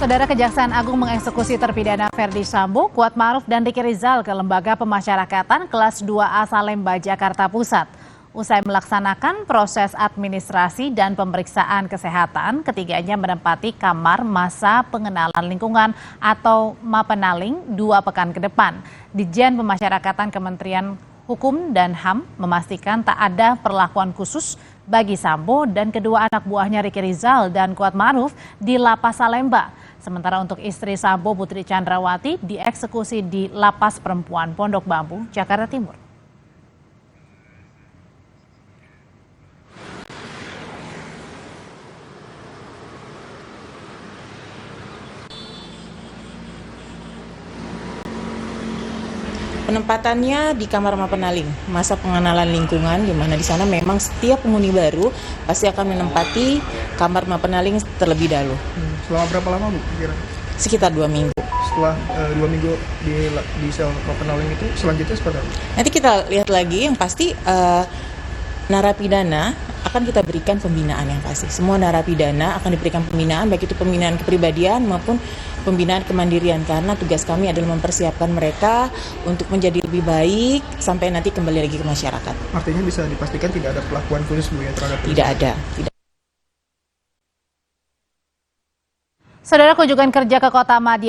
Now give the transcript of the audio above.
Saudara, Kejaksaan Agung mengeksekusi terpidana Ferdy Sambo, Kuatmaruf, dan Ricky Rizal ke Lembaga Pemasyarakatan kelas 2A Salemba, Jakarta Pusat. Usai melaksanakan proses administrasi dan pemeriksaan kesehatan, ketiganya menempati kamar masa pengenalan lingkungan atau Mapenaling 2 pekan ke depan. Ditjen Pemasyarakatan Kementerian Hukum dan HAM memastikan tak ada perlakuan khusus bagi Sambo dan kedua anak buahnya Ricky Rizal dan Kuatmaruf di Lapas Salemba. Sementara untuk istri Sambo, Putri Chandrawati, dieksekusi di Lapas Perempuan Pondok Bambu, Jakarta Timur. Penempatannya di kamar Mapenaling, masa pengenalan lingkungan, di mana di sana memang setiap penghuni baru pasti akan menempati kamar Mapenaling terlebih dahulu. Selama berapa lama, Bu? Kira? Sekitar 2 minggu. Setelah 2 minggu di sel Mapenaling itu, selanjutnya seperti apa? Nanti kita lihat lagi, yang pasti narapidana akan kita berikan pembinaan yang pasti. Semua narapidana akan diberikan pembinaan, baik itu pembinaan kepribadian maupun pembinaan kemandirian, karena tugas kami adalah mempersiapkan mereka untuk menjadi lebih baik sampai nanti kembali lagi ke masyarakat. Artinya bisa dipastikan tidak ada perlakuan khusus, Bu, ya, terhadap Tidak ada. Saudara, kunjungan kerja ke Kota Madia